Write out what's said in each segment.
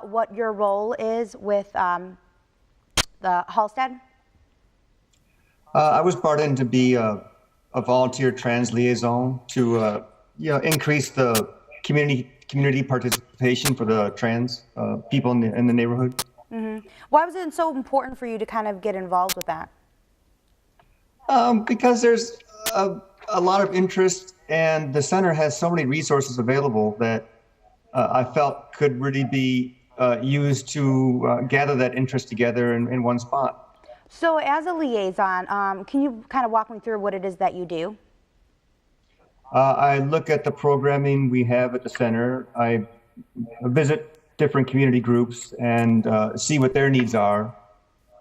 what your role is with the Halstead? I was brought in to be a volunteer trans liaison to increase the community participation for the trans people in the neighborhood. Why was it so important for you to kind of get involved with that? Because there's a lot of interest, and the center has so many resources available that I felt could really be used to gather that interest together in one spot. So as a liaison, can you kind of walk me through what it is that you do? I look at the programming we have at the center. I visit different community groups and see what their needs are.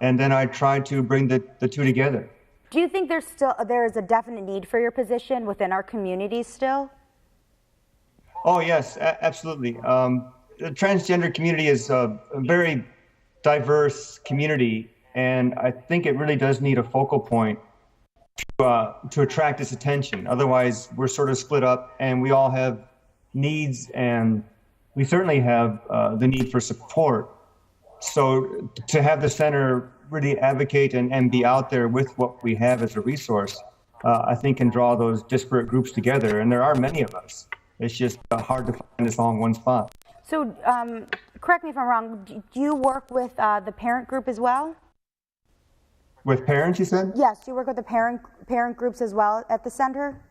And then I try to bring the two together. Do you think there is a definite need for your position within our communities still? Oh, yes, absolutely. The transgender community is a very diverse community, and I think it really does need a focal point to attract its attention. Otherwise, we're sort of split up, and we all have needs, and we certainly have the need for support. So to have the center really advocate and be out there with what we have as a resource, I think can draw those disparate groups together. And there are many of us. It's just hard to find us all in one spot. So correct me if I'm wrong, do you work with the parent group as well? With parents, you said? Yes, you work with the parent groups as well at the center?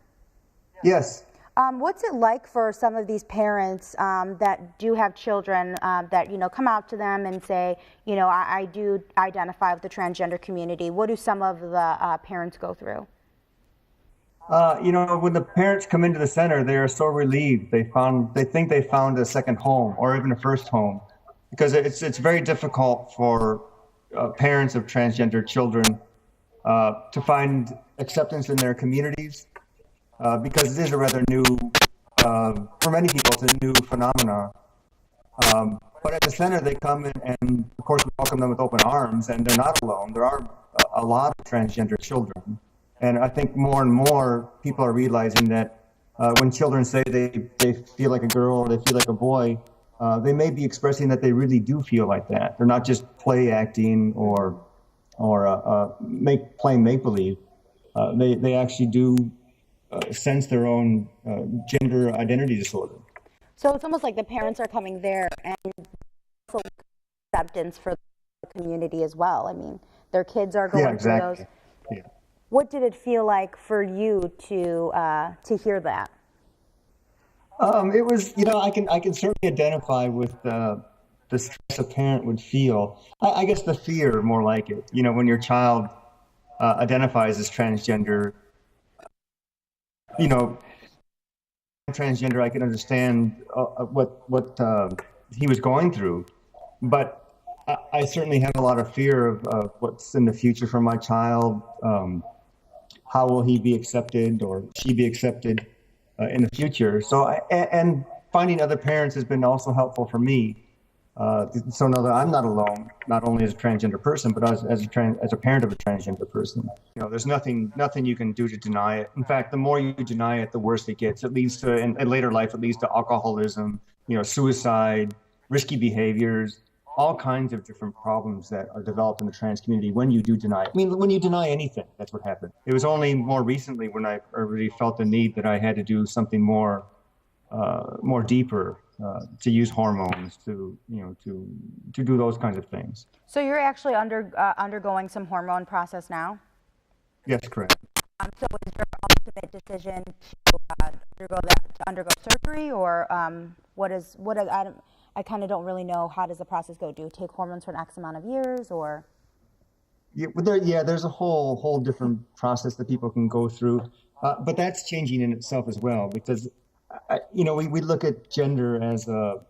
Yes. What's it like for some of these parents that do have children that, come out to them and say, I do identify with the transgender community? What do some of the parents go through? When the parents come into the center, they are so relieved. They think they found a second home or even a first home, because it's very difficult for parents of transgender children to find acceptance in their communities. Because it is a rather new, for many people, it's a new phenomena. But at the center, they come in, and of course, we welcome them with open arms, and they're not alone. There are a lot of transgender children. And I think more and more people are realizing that when children say they feel like a girl or they feel like a boy, they may be expressing that they really do feel like that. They're not just play acting or playing make-believe. They actually do sense their own gender identity disorder. So it's almost like the parents are coming there and for acceptance for the community as well. I mean, their kids are going through those. Yeah. What did it feel like for you to hear that? It was, I can certainly identify with the stress a parent would feel. I guess the fear, more like it. When your child identifies as transgender. Transgender, I can understand what he was going through, but I certainly have a lot of fear of what's in the future for my child. How will he be accepted or she be accepted in the future? So, and finding other parents has been also helpful for me. So know that I'm not alone, not only as a transgender person, but as a parent of a transgender person. There's nothing you can do to deny it. In fact, the more you deny it, the worse it gets. It leads to, in later life, it leads to alcoholism, suicide, risky behaviors, all kinds of different problems that are developed in the trans community when you do deny it. I mean, when you deny anything, that's what happened. It was only more recently when I really felt the need that I had to do something more deeper. To use hormones, to do those kinds of things. So you're actually undergoing some hormone process now? Yes, correct. So is your ultimate decision to undergo surgery, or I kind of don't really know, how does the process go? Do you take hormones for an X amount of years, or? Yeah, there's a whole different process that people can go through, but that's changing in itself as well, because we look at gender as a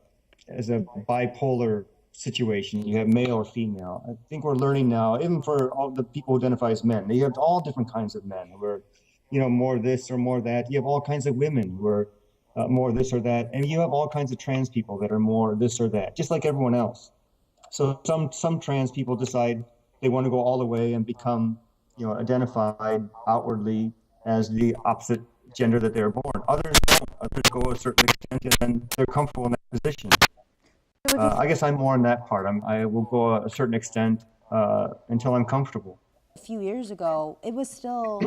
bipolar situation. You have male or female. I think we're learning now, even for all the people who identify as men, you have all different kinds of men who are, more this or more that. You have all kinds of women who are more this or that, and you have all kinds of trans people that are more this or that, just like everyone else. So some trans people decide they want to go all the way and become, identified outwardly as the opposite gender that they were born. Others don't. Others go a certain extent and then they're comfortable in that position. I guess I'm more on that part. I will go a certain extent until I'm comfortable. A few years ago, it was still,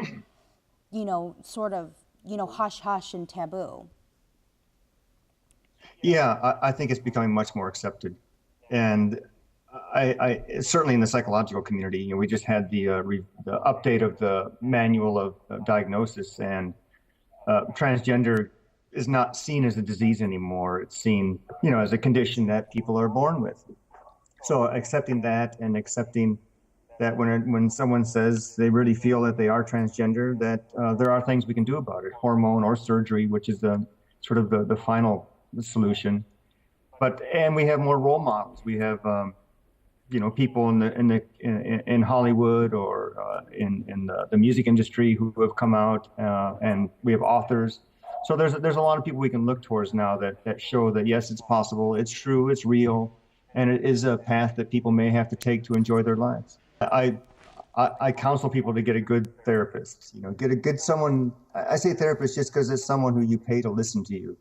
sort of, hush hush and taboo. Yeah, I think it's becoming much more accepted, and certainly in the psychological community, we just had the update of the manual of diagnosis, and transgender is not seen as a disease anymore. It's seen, as a condition that people are born with. So accepting that and accepting that when someone says they really feel that they are transgender, that there are things we can do about it, hormone or surgery, which is the sort of the final solution. And we have more role models. We have people in Hollywood or in the music industry who have come out, and we have authors. So there's a lot of people we can look towards now that show that yes, it's possible, it's true, it's real, and it is a path that people may have to take to enjoy their lives. I counsel people to get a good therapist. Get a good someone. I say therapist just because it's someone who you pay to listen to you.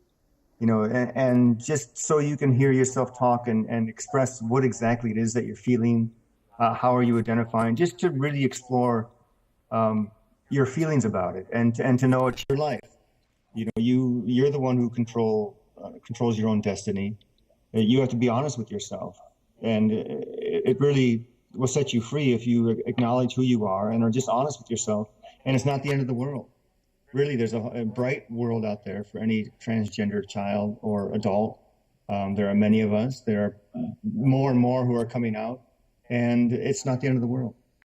And just so you can hear yourself talk and express what exactly it is that you're feeling, how are you identifying, just to really explore your feelings about it and to know it's your life. You're the one who controls your own destiny. You have to be honest with yourself, and it really will set you free if you acknowledge who you are and are just honest with yourself. And it's not the end of the world. Really, there's a bright world out there for any transgender child or adult. There are many of us. There are more and more who are coming out, and it's not the end of the world.